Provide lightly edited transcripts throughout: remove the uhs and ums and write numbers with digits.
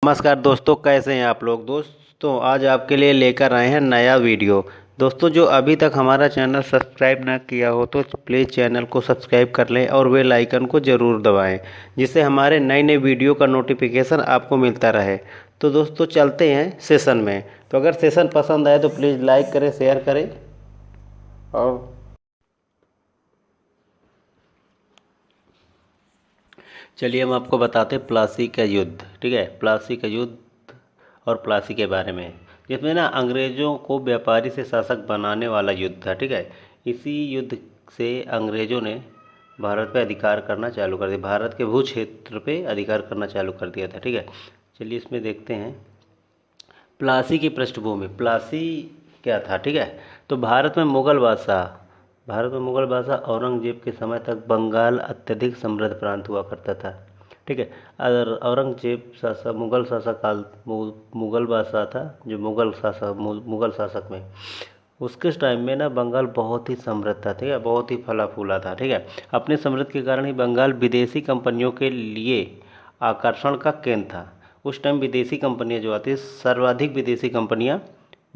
नमस्कार दोस्तों, कैसे हैं आप लोग। दोस्तों आज आपके लिए लेकर आए हैं नया वीडियो। दोस्तों जो अभी तक हमारा चैनल सब्सक्राइब ना किया हो तो प्लीज़ चैनल को सब्सक्राइब कर लें और बेल आइकन को ज़रूर दबाएं, जिससे हमारे नए नए वीडियो का नोटिफिकेशन आपको मिलता रहे। तो दोस्तों चलते हैं सेशन में। तो अगर सेशन पसंद आए तो प्लीज़ लाइक करें, शेयर करें और चलिए हम आपको बताते हैं प्लासी का युद्ध। ठीक है, प्लासी का युद्ध और प्लासी के बारे में, जिसमें ना अंग्रेज़ों को व्यापारी से शासक बनाने वाला युद्ध था। ठीक है, इसी युद्ध से अंग्रेज़ों ने भारत पे अधिकार करना चालू कर दिया, भारत के भू क्षेत्र पे अधिकार करना चालू कर दिया था। ठीक है, चलिए इसमें देखते हैं प्लासी की पृष्ठभूमि। प्लासी क्या था। ठीक है, तो भारत में मुगल बादशाह औरंगजेब के समय तक बंगाल अत्यधिक समृद्ध प्रांत हुआ करता था। ठीक है, अगर औरंगजेब शासक मुगल बादशाह था, जो मुगल शासक में उसके टाइम में ना बंगाल बहुत ही समृद्ध था। ठीक है, बहुत ही फला फूला था। ठीक है, अपने समृद्ध के कारण ही बंगाल विदेशी कंपनियों के लिए आकर्षण का केंद्र था। उस टाइम विदेशी कंपनियां जो आती, सर्वाधिक विदेशी कंपनियां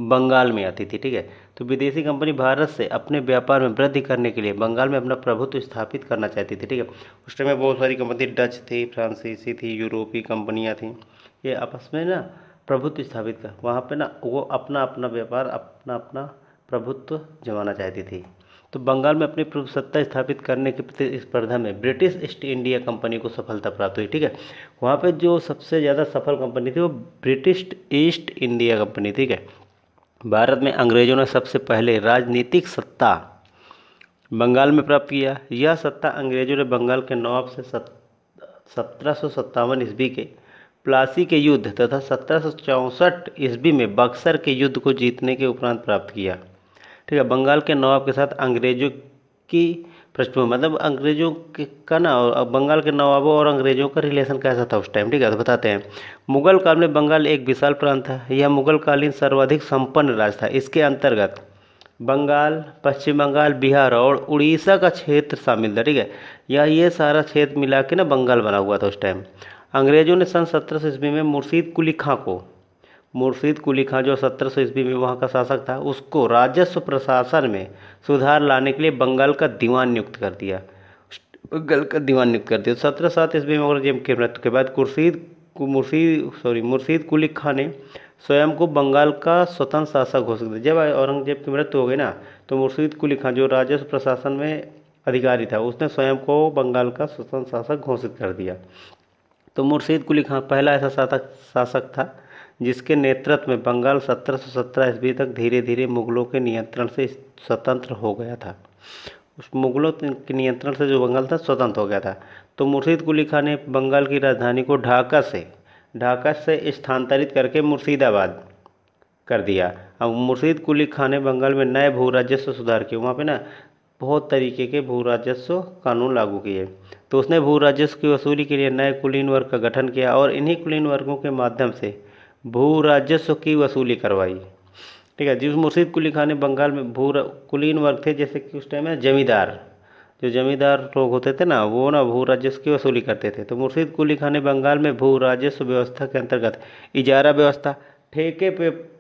बंगाल में आती थी। ठीक है, तो विदेशी कंपनी भारत से अपने व्यापार में वृद्धि करने के लिए बंगाल में अपना प्रभुत्व स्थापित करना चाहती थी। ठीक है, उस टाइम में बहुत सारी कंपनी डच थी, फ्रांसीसी थी, यूरोपीय कंपनियां थी। ये आपस में ना प्रभुत्व स्थापित कर वहाँ पे ना वो अपना अपना व्यापार, अपना अपना प्रभुत्व जमाना चाहती थी। तो बंगाल में अपनी सत्ता स्थापित करने की प्रतिस्पर्धा में ब्रिटिश ईस्ट इंडिया कंपनी को सफलता प्राप्त हुई। ठीक है, वहाँ पे जो सबसे ज़्यादा सफल कंपनी थी वो ब्रिटिश ईस्ट इंडिया कंपनी। ठीक है, भारत में अंग्रेजों ने सबसे पहले राजनीतिक सत्ता बंगाल में प्राप्त किया। यह सत्ता अंग्रेजों ने बंगाल के नवाब से 1757 ईस्वी के प्लासी के युद्ध तथा 1764 ईस्वी में बक्सर के युद्ध को जीतने के उपरांत प्राप्त किया। ठीक है, बंगाल के नवाब के साथ अंग्रेजों की पृष्ठभूमि, मतलब अंग्रेजों का ना और बंगाल के नवाबों और अंग्रेजों का रिलेशन कैसा था उस टाइम। ठीक है, तो बताते हैं। मुगल काल में बंगाल एक विशाल प्रांत था। यह मुगल कालीन सर्वाधिक संपन्न राज्य था। इसके अंतर्गत बंगाल, पश्चिम बंगाल, बिहार और उड़ीसा का क्षेत्र शामिल था। ठीक है, ये सारा क्षेत्र मिला के ना बंगाल बना हुआ था उस टाइम। अंग्रेजों ने सन 1700 ईस्वी में मुर्शीद कुली खां जो 1700 ईस्वी में वहाँ का शासक था, उसको राजस्व प्रशासन में सुधार लाने के लिए बंगाल का दीवान नियुक्त कर दिया। 1707 ईस्वी में औरंगजेब की मृत्यु के बाद मुर्शीद कुली खां ने स्वयं को बंगाल का स्वतंत्र शासक घोषित किया। जब औरंगजेब की मृत्यु हो गई ना, तो मुर्शीद कुली खां जो राजस्व प्रशासन में अधिकारी था, उसने स्वयं को बंगाल का स्वतंत्र शासक घोषित कर दिया। तो मुर्शीद कुली खां पहला ऐसा शासक था जिसके नेतृत्व में बंगाल 1717 ईस्वी तक धीरे धीरे मुगलों के नियंत्रण से स्वतंत्र हो गया था। उस मुगलों के नियंत्रण से जो बंगाल था स्वतंत्र हो गया था। तो मुर्शीद कुली खां ने बंगाल की राजधानी को ढाका से स्थानांतरित करके मुर्शिदाबाद कर दिया। अब मुर्शीद कुली खां ने बंगाल में नए भू राजस्व सुधार किए। वहाँ पे ना बहुत तरीके के भू राजस्व कानून लागू किए। तो उसने भू राजस्व की वसूली के लिए नए कुलीन वर्ग का गठन किया और इन्हीं कुलीन वर्गों के माध्यम से भू राजस्व की वसूली करवाई। ठीक है, जिस मुर्शीद कुली खां ने बंगाल में कुलीन वर्ग थे, जैसे कि उस टाइम में जमींदार लोग होते थे ना, वो ना भू राजस्व की वसूली करते थे। तो मुर्शीद कुली खां ने बंगाल में भू राजस्व व्यवस्था के अंतर्गत इजारा व्यवस्था, ठेके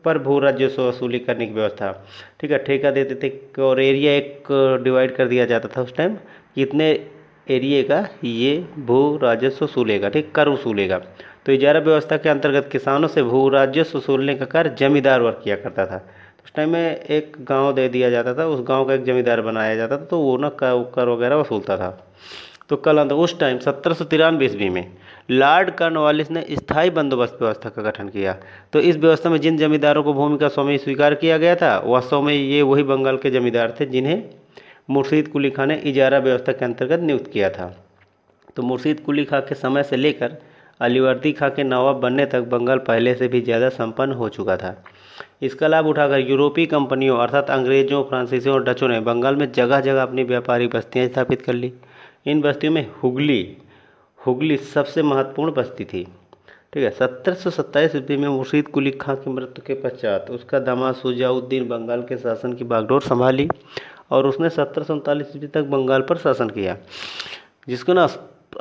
पर भू राजस्व वसूली करने की व्यवस्था। ठीक है, ठेका देते थे और एरिया एक डिवाइड कर दिया जाता था उस टाइम, कितने एरिए का ये भू राजस्व वसूलेगा, ठीक, कर वसूलेगा। तो इजारा व्यवस्था के अंतर्गत किसानों से भू राजस्व वसूलने का कार्य जमींदार वर्ग किया करता था। उस टाइम में एक गांव दे दिया जाता था, उस गांव का एक जमींदार बनाया जाता था, तो वो ना कर वगैरह वसूलता था। तो उस टाइम 1793 ईस्वी में लॉर्ड कॉर्नवालिस ने स्थायी बंदोबस्त व्यवस्था का गठन किया। तो इस व्यवस्था में जिन जमींदारों को भूमि का स्वामी स्वीकार किया गया था, वास्तव में ये वही बंगाल के जमींदार थे जिन्हें मुर्शीद कुली खां ने इजारा व्यवस्था के अंतर्गत नियुक्त किया था। तो मुर्शीद कुली खां के समय से लेकर अलीवर्दी खां के नवाब बनने तक बंगाल पहले से भी ज़्यादा संपन्न हो चुका था। इसका लाभ उठाकर यूरोपीय कंपनियों अर्थात अंग्रेजों, फ्रांसीसियों और डचों ने बंगाल में जगह जगह अपनी व्यापारिक बस्तियां स्थापित कर ली। इन बस्तियों में हुगली सबसे महत्वपूर्ण बस्ती थी। ठीक है, 1727 ईस्वी में मुर्शीद कुली खां की मृत्यु के पश्चात उसका दामाद शुजाउद्दीन बंगाल के शासन की बागडोर संभाली और उसने 1739 ईस्वी तक बंगाल पर शासन किया, जिसको ना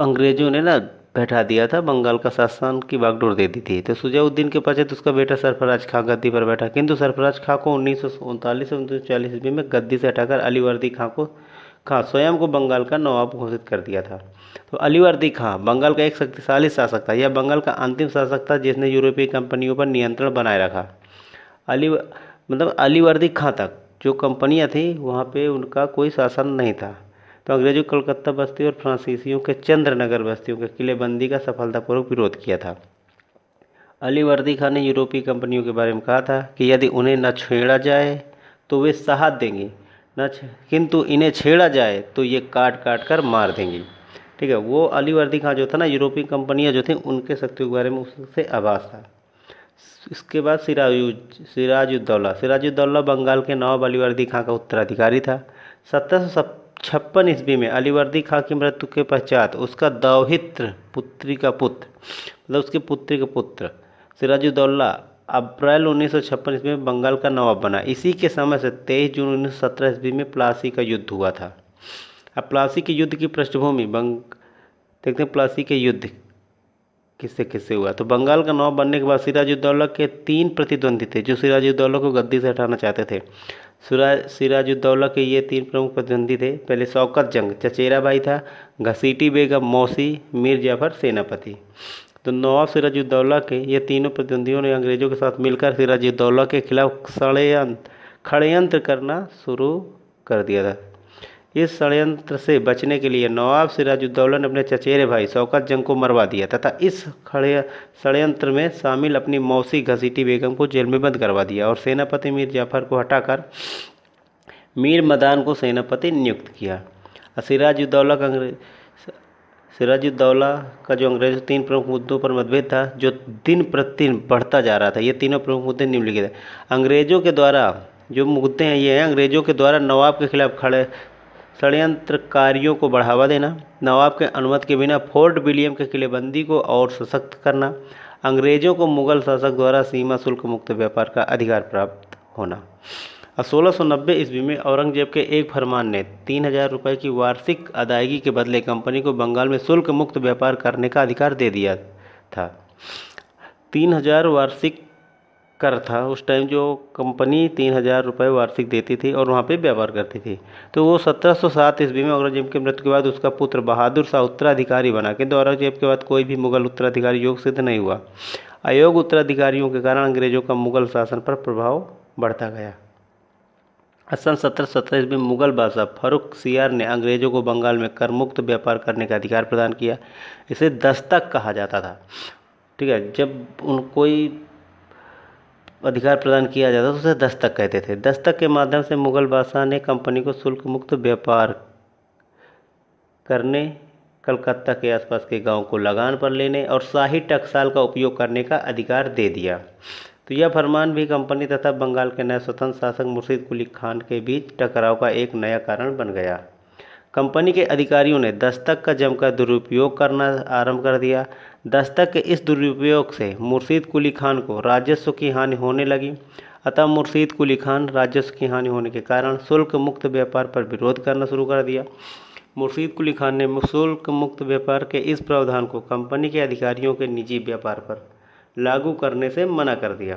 अंग्रेजों ने ना बैठा दिया था, बंगाल का शासन की बागडोर दे दी थी। तो शुजाउद्दीन के पश्चात उसका बेटा सरफराज खां गद्दी पर बैठा, किंतु सरफराज खां को 1939 से 1940 ईस्वी में गद्दी से हटाकर अलीवर्दी खां स्वयं को बंगाल का नवाब घोषित कर दिया था। तो अलीवर्दी खां बंगाल का एक शक्तिशाली शासक था। यह बंगाल का अंतिम शासक था जिसने यूरोपीय कंपनियों पर नियंत्रण बनाए रखा। अलीवर्दी खां तक जो कंपनियां थी वहाँ पे उनका कोई शासन नहीं था। तो अंग्रेजों कलकत्ता बस्ती और फ्रांसीसियों के चंद्रनगर बस्तियों के किलेबंदी का सफलतापूर्वक विरोध किया था। अलीवर्दी खां ने यूरोपीय कंपनियों के बारे में कहा था कि यदि उन्हें न छेड़ा जाए तो वे साथ देंगी, किंतु इन्हें छेड़ा जाए तो ये काट काट कर मार देंगी। ठीक है, वो अलीवर्दी खां जो था ना, यूरोपीय कंपनियां जो थी उनके शक्तियों के बारे में उससे आभास था। इसके बाद सिराजुद्दौला बंगाल के नवाब अलीवर्दी खां का उत्तराधिकारी था। 1756 ईस्वी में अलीवर्दी खां की मृत्यु के पश्चात उसका दौहित्र पुत्री का पुत्र, मतलब उसके पुत्री का पुत्र सिराजुद्दौला अप्रैल 1956 ईस्वी में बंगाल का नवाब बना। इसी के समय से 23 जून 1917 ईस्वी में प्लासी का युद्ध हुआ था। अब प्लासी के युद्ध की पृष्ठभूमि देखते हैं, प्लासी के युद्ध किससे किससे हुआ। तो बंगाल का नवाब बनने के बाद सिराजुद्दौला के 3 प्रतिद्वंदी थे जो सिराजुद्दौला को गद्दी से हटाना चाहते थे। सिराजुद्दौला के ये 3 प्रमुख प्रतिद्वंदी थे। पहले शौकत जंग चचेरा भाई था, घसीटी बेगम मौसी, मीर जाफर सेनापति। तो नवाब सिराजुद्दौला के ये तीनों प्रतिद्वंदियों ने अंग्रेजों के साथ मिलकर सिराजुद्दौला के खिलाफ षड्यंत्र करना शुरू कर दिया था। इस षड्यंत्र से बचने के लिए नवाब सिराजुद्दौला ने अपने चचेरे भाई शौकत जंग को मरवा दिया तथा इस षड्यंत्र में शामिल अपनी मौसी घसीटी बेगम को जेल में बंद करवा दिया और सेनापति मीर जाफर को हटाकर मीर मदान को सेनापति नियुक्त किया। सिराजुद्दौला का जो अंग्रेजों 3 प्रमुख मुद्दों पर मतभेद था जो दिन प्रतिदिन बढ़ता जा रहा था। ये तीनों प्रमुख मुद्दे निम्नलिखित हैं। अंग्रेजों के द्वारा जो मुद्दे हैं ये हैं, अंग्रेजों के द्वारा नवाब के खिलाफ खड़े षड्यंत्रकारियों को बढ़ावा देना, नवाब के अनुमति के बिना फोर्ट विलियम के किलेबंदी को और सशक्त करना, अंग्रेजों को मुगल शासक द्वारा सीमा शुल्क मुक्त व्यापार का अधिकार प्राप्त होना। 1690 ईस्वी में औरंगजेब के एक फरमान ने 3000 रुपये की वार्षिक अदायगी के बदले कंपनी को बंगाल में शुल्क मुक्त व्यापार करने का अधिकार दे दिया था। 3000 वार्षिक कर था। उस टाइम जो कंपनी 3000 रुपये वार्षिक देती थी और वहाँ पे व्यापार करती थी। तो वो 1707 ईस्वी में औरंगजेब की मृत्यु के बाद उसका पुत्र बहादुर शाह उत्तराधिकारी बना, किंतु औरंगजेब के बाद कोई भी मुगल उत्तराधिकारी योग्य सिद्ध नहीं हुआ। अयोग्य उत्तराधिकारियों के कारण अंग्रेजों का मुगल शासन पर प्रभाव बढ़ता गया। सन 1717 ईस्वी में मुगल बादशाह फर्रुखसियार ने अंग्रेजों को बंगाल में कर मुक्त व्यापार करने का अधिकार प्रदान किया। इसे दस्तक कहा जाता था। ठीक है, जब कोई अधिकार प्रदान किया जाता तो उसे दस्तक कहते थे। दस्तक के माध्यम से मुगल बादशाह ने कंपनी को शुल्क मुक्त व्यापार करने, कलकत्ता के आसपास के गांव को लगान पर लेने और शाही टकसाल का उपयोग करने का अधिकार दे दिया। तो यह फरमान भी कंपनी तथा बंगाल के नए स्वतंत्र शासक मुर्शीद कुली खान के बीच टकराव का एक नया कारण बन गया। कंपनी के अधिकारियों ने दस्तक का जमकर दुरुपयोग करना आरंभ कर दिया। दस्तक के इस दुरुपयोग से मुर्शीद कुली खान को राजस्व की हानि होने लगी। अतः मुर्शीद कुली खान राजस्व की हानि होने के कारण शुल्क मुक्त व्यापार पर विरोध करना शुरू कर दिया। मुर्शीद कुली खान ने शुल्क मुक्त व्यापार के इस प्रावधान को कंपनी के अधिकारियों के निजी व्यापार पर लागू करने से मना कर दिया।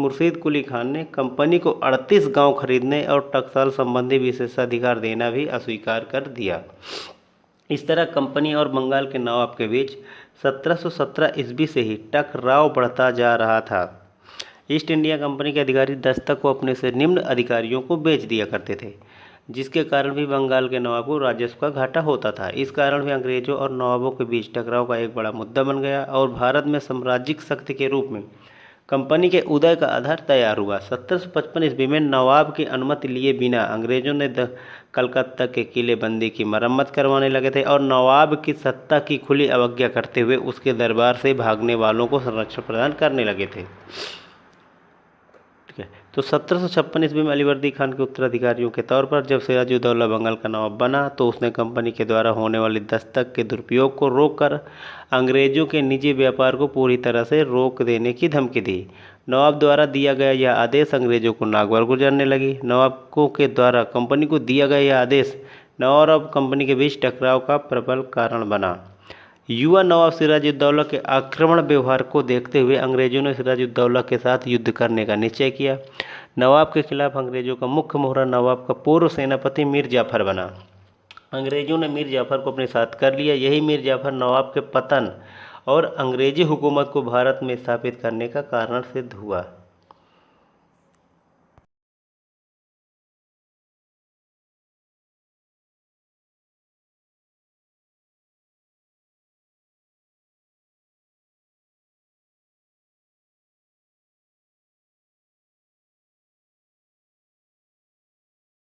मुर्शीद कुली खान ने कंपनी को 38 गांव खरीदने और टकसाल संबंधी विशेषाधिकार देना भी अस्वीकार कर दिया। इस तरह कंपनी और बंगाल के नवाब के बीच 1717 ईस्वी से ही टकराव बढ़ता जा रहा था। ईस्ट इंडिया कंपनी के अधिकारी दस्तक को अपने से निम्न अधिकारियों को बेच दिया करते थे, जिसके कारण भी बंगाल के नवाब को राजस्व का घाटा होता था। इस कारण भी अंग्रेजों और नवाबों के बीच टकराव का एक बड़ा मुद्दा बन गया और भारत में साम्राज्यिक शक्ति के रूप में कंपनी के उदय का आधार तैयार हुआ। 1755 ईस्वी में नवाब की अनुमति लिए बिना अंग्रेजों ने कलकत्ता के किलेबंदी की मरम्मत करवाने लगे थे और नवाब की सत्ता की खुली अवज्ञा करते हुए उसके दरबार से भागने वालों को संरक्षण प्रदान करने लगे थे। ठीक है, तो 1756 ईस्वी में अलीवर्दी खान के उत्तराधिकारियों के तौर पर जब सिराजुद्दौला बंगाल का नवाब बना तो उसने कंपनी के द्वारा होने वाली दस्तक के दुरुपयोग को रोककर अंग्रेजों के निजी व्यापार को पूरी तरह से रोक देने की धमकी दी। नवाब द्वारा दिया गया यह आदेश अंग्रेजों को नागवार गुजरने लगी। नवाबों के द्वारा कंपनी को दिया गया यह आदेश नवाब और कंपनी के बीच टकराव का प्रबल कारण बना। युवा नवाब सिराजुद्दौला के आक्रमण व्यवहार को देखते हुए अंग्रेजों ने सिराजुद्दौला के साथ युद्ध करने का निश्चय किया। नवाब के खिलाफ अंग्रेजों का मुख्य मोहरा नवाब का पूर्व सेनापति मीर जाफर बना। अंग्रेजों ने मीर जाफर को अपने साथ कर लिया। यही मीर जाफर नवाब के पतन और अंग्रेजी हुकूमत को भारत में स्थापित करने का कारण सिद्ध हुआ।